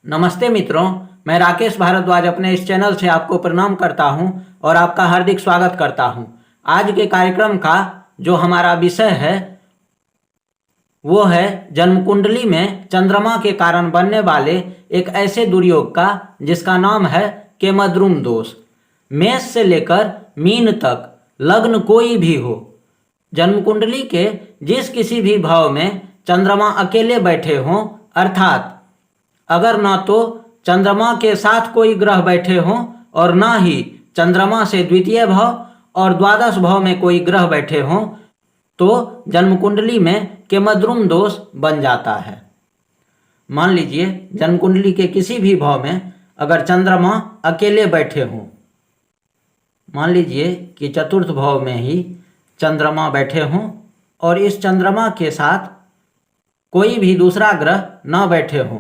नमस्ते मित्रों, मैं राकेश भारद्वाज अपने इस चैनल से आपको प्रणाम करता हूं और आपका हार्दिक स्वागत करता हूं। आज के कार्यक्रम का जो हमारा विषय है वो है जन्म कुंडली में चंद्रमा के कारण बनने वाले एक ऐसे दुर्योग का जिसका नाम है केमद्रुम दोष। मेष से लेकर मीन तक लग्न कोई भी हो, जन्म कुंडली के जिस किसी भी भाव में चंद्रमा अकेले बैठे हों, अर्थात अगर ना तो चंद्रमा के साथ कोई ग्रह बैठे हों और ना ही चंद्रमा से द्वितीय भाव और द्वादश भाव में कोई ग्रह बैठे हों, तो जन्म कुंडली में केमद्रुम दोष बन जाता है। मान लीजिए जन्म कुंडली के किसी भी भाव में अगर चंद्रमा अकेले बैठे हों, मान लीजिए कि चतुर्थ भाव में ही चंद्रमा बैठे हों और इस चंद्रमा के साथ कोई भी दूसरा ग्रह न बैठे हों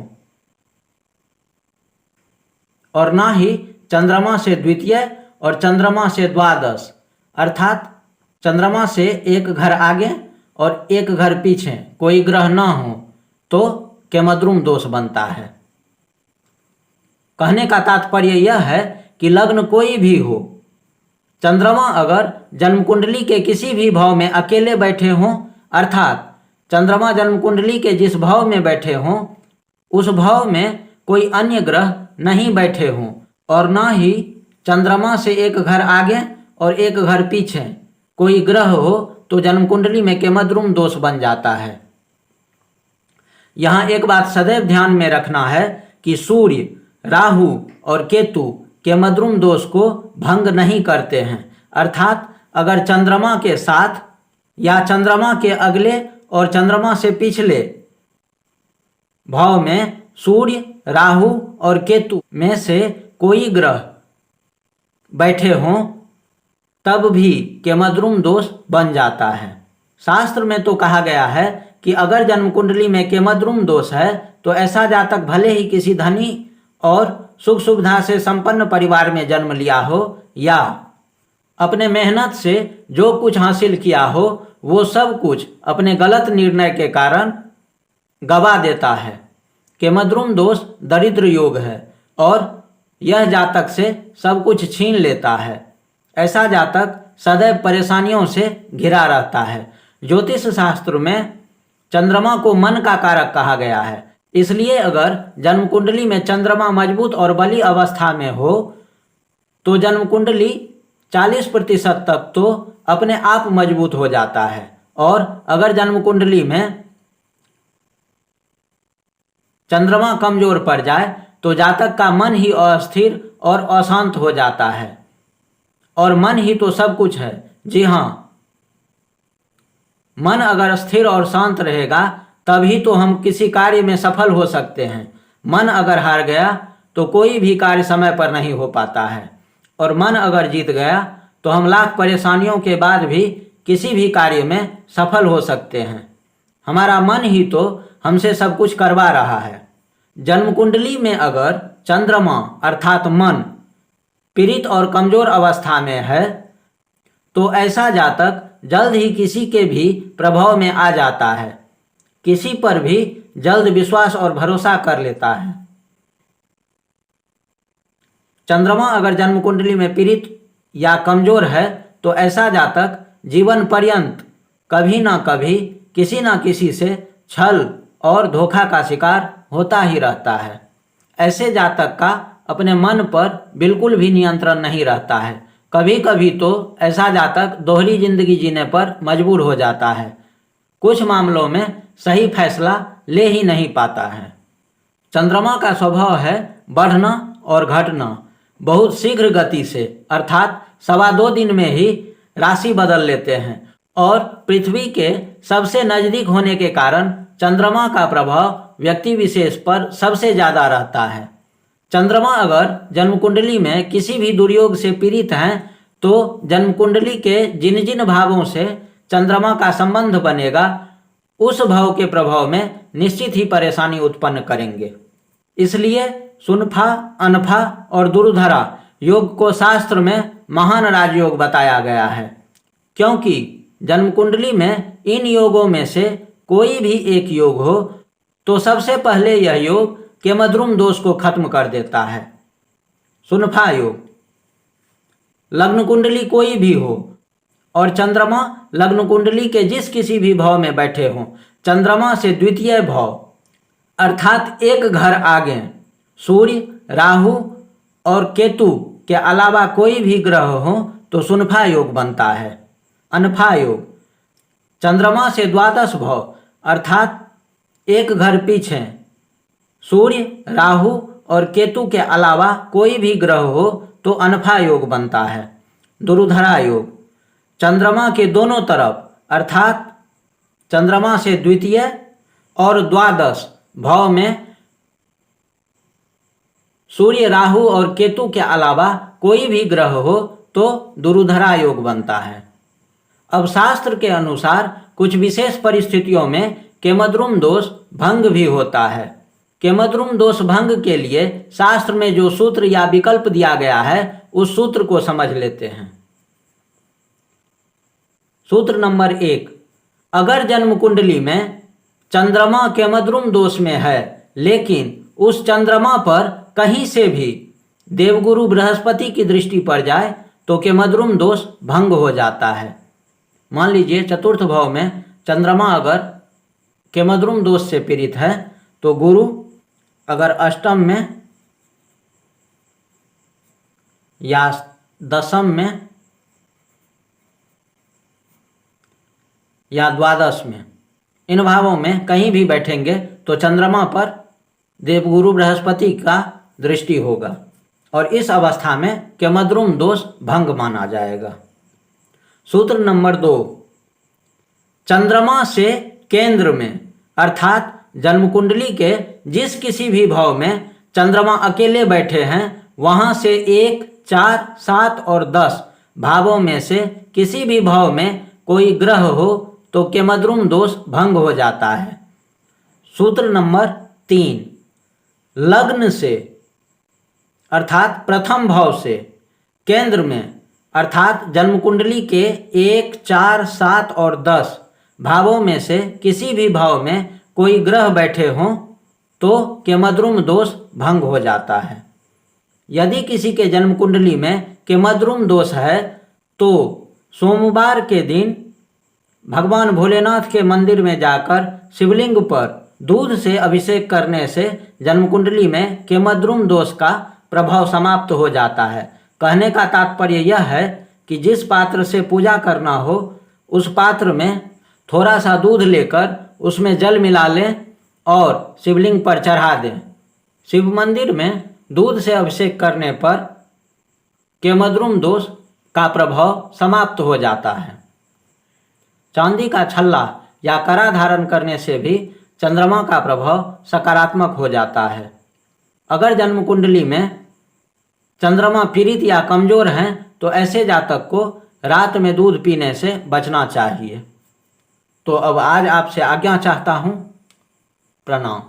और ना ही चंद्रमा से द्वितीय और चंद्रमा से द्वादश, अर्थात चंद्रमा से एक घर आगे और एक घर पीछे कोई ग्रह ना हो, तो केमद्रुम दोष बनता है। कहने का तात्पर्य यह है कि लग्न कोई भी हो, चंद्रमा अगर जन्म कुंडली के किसी भी भाव में अकेले बैठे हों, अर्थात चंद्रमा जन्म कुंडली के जिस भाव में बैठे हों उस भाव में कोई अन्य ग्रह नहीं बैठे हों और ना ही चंद्रमा से एक घर आगे और एक घर पीछे कोई ग्रह हो, तो जन्म कुंडली में केमद्रुम दोष बन जाता है। यहाँ एक बात सदैव ध्यान में रखना है कि सूर्य, राहु और केतु केमद्रुम दोष को भंग नहीं करते हैं, अर्थात अगर चंद्रमा के साथ या चंद्रमा के अगले और चंद्रमा से पिछले भाव में सूर्य, राहु और केतु में से कोई ग्रह बैठे हों तब भी केमद्रुम दोष बन जाता है। शास्त्र में तो कहा गया है कि अगर जन्म कुंडली में केमद्रुम दोष है तो ऐसा जातक भले ही किसी धनी और सुख सुविधा से संपन्न परिवार में जन्म लिया हो या अपने मेहनत से जो कुछ हासिल किया हो वो सब कुछ अपने गलत निर्णय के कारण गवा देता है। केमद्रुम दोष दरिद्र योग है और यह जातक से सब कुछ छीन लेता है। ऐसा जातक सदैव परेशानियों से घिरा रहता है। ज्योतिष शास्त्र में चंद्रमा को मन का कारक कहा गया है, इसलिए अगर जन्म कुंडली में चंद्रमा मजबूत और बली अवस्था में हो तो जन्म कुंडली 40% तक तो अपने आप मजबूत हो जाता है, और अगर जन्म कुंडली में चंद्रमा कमजोर पड़ जाए तो जातक का मन ही अस्थिर और अशांत हो जाता है। और मन ही तो सब कुछ है। जी हाँ, मन अगर स्थिर और शांत रहेगा तभी तो हम किसी कार्य में सफल हो सकते हैं। मन अगर हार गया तो कोई भी कार्य समय पर नहीं हो पाता है, और मन अगर जीत गया तो हम लाख परेशानियों के बाद भी किसी भी कार्य में सफल हो सकते हैं। हमारा मन ही तो हमसे सब कुछ करवा रहा है। जन्म कुंडली में अगर चंद्रमा अर्थात मन पीड़ित और कमजोर अवस्था में है तो ऐसा जातक जल्द ही किसी के भी प्रभाव में आ जाता है, किसी पर भी जल्द विश्वास और भरोसा कर लेता है। चंद्रमा अगर जन्म कुंडली में पीड़ित या कमजोर है तो ऐसा जातक जीवन पर्यंत कभी ना कभी किसी ना किसी से छल और धोखा का शिकार होता ही रहता है। ऐसे जातक का अपने मन पर बिल्कुल भी नियंत्रण नहीं रहता है। कभी कभी तो ऐसा जातक दोहरी जिंदगी जीने पर मजबूर हो जाता है। कुछ मामलों में सही फैसला ले ही नहीं पाता है। चंद्रमा का स्वभाव है बढ़ना और घटना। बहुत शीघ्र गति से, अर्थात 2.25 दिन में ही राशि बदल लेते हैं, और पृथ्वी के सबसे नजदीक होने के कारण चंद्रमा का प्रभाव व्यक्ति विशेष पर सबसे ज्यादा रहता है। चंद्रमा अगर जन्म कुंडली में किसी भी दुर्योग से पीड़ित हैं तो जन्म कुंडली के जिन जिन भावों से चंद्रमा का संबंध बनेगा उस भाव के प्रभाव में निश्चित ही परेशानी उत्पन्न करेंगे। इसलिए सुनफा, अनफा और दुर्धरा योग को शास्त्र में महान राजयोग बताया गया है, क्योंकि जन्म कुंडली में इन योगों में से कोई भी एक योग हो तो सबसे पहले यह योग केमद्रुम दोष को खत्म कर देता है। सुनफा योग, लग्न कुंडली कोई भी हो और चंद्रमा लग्न कुंडली के जिस किसी भी भाव में बैठे हों, चंद्रमा से द्वितीय भाव अर्थात एक घर आगे सूर्य, राहु और केतु के अलावा कोई भी ग्रह हो तो सुनफा योग बनता है। अनफा योग, चंद्रमा से द्वादश भाव अर्थात एक घर पीछे सूर्य, राहु और केतु के अलावा कोई भी ग्रह हो तो अनफा योग बनता है। दुरुधरा योग, चंद्रमा के दोनों तरफ अर्थात चंद्रमा से द्वितीय और द्वादश भाव में सूर्य, राहु और केतु के अलावा कोई भी ग्रह हो तो दुरुधरा योग बनता है। अब शास्त्र के अनुसार कुछ विशेष परिस्थितियों में केमद्रुम दोष भंग भी होता है। केमद्रुम दोष भंग के लिए शास्त्र में जो सूत्र या विकल्प दिया गया है उस सूत्र को समझ लेते हैं। सूत्र नंबर 1, अगर जन्म कुंडली में चंद्रमा केमद्रुम दोष में है लेकिन उस चंद्रमा पर कहीं से भी देवगुरु बृहस्पति की दृष्टि पड़ जाए तो केमद्रुम दोष भंग हो जाता है। मान लीजिए चतुर्थ भाव में चंद्रमा अगर केमद्रुम दोष से पीड़ित है तो गुरु अगर अष्टम में या दशम में या द्वादश में, इन भावों में कहीं भी बैठेंगे तो चंद्रमा पर देवगुरु बृहस्पति का दृष्टि होगा और इस अवस्था में केमद्रुम दोष भंग माना जाएगा। सूत्र नंबर 2, चंद्रमा से केंद्र में अर्थात जन्म कुंडली के जिस किसी भी भाव में चंद्रमा अकेले बैठे हैं वहां से 1, 4, 7 और 10 भावों में से किसी भी भाव में कोई ग्रह हो तो केमद्रुम दोष भंग हो जाता है। सूत्र नंबर 3, लग्न से अर्थात प्रथम भाव से केंद्र में अर्थात जन्म कुंडली के 1, 4, 7 और 10 भावों में से किसी भी भाव में कोई ग्रह बैठे हों तो केमद्रुम दोष भंग हो जाता है। यदि किसी के जन्म कुंडली में केमद्रुम दोष है तो सोमवार के दिन भगवान भोलेनाथ के मंदिर में जाकर शिवलिंग पर दूध से अभिषेक करने से जन्म कुंडली में केमद्रुम दोष का प्रभाव समाप्त हो जाता है। कहने का तात्पर्य यह है कि जिस पात्र से पूजा करना हो उस पात्र में थोड़ा सा दूध लेकर उसमें जल मिला लें और शिवलिंग पर चढ़ा दें। शिव मंदिर में दूध से अभिषेक करने पर केमद्रुम दोष का प्रभाव समाप्त हो जाता है। चांदी का छल्ला या कड़ा धारण करने से भी चंद्रमा का प्रभाव सकारात्मक हो जाता है। अगर जन्म कुंडली में चंद्रमा पीड़ित या कमजोर हैं तो ऐसे जातक को रात में दूध पीने से बचना चाहिए। तो अब आज आपसे आज्ञा चाहता हूँ। प्रणाम।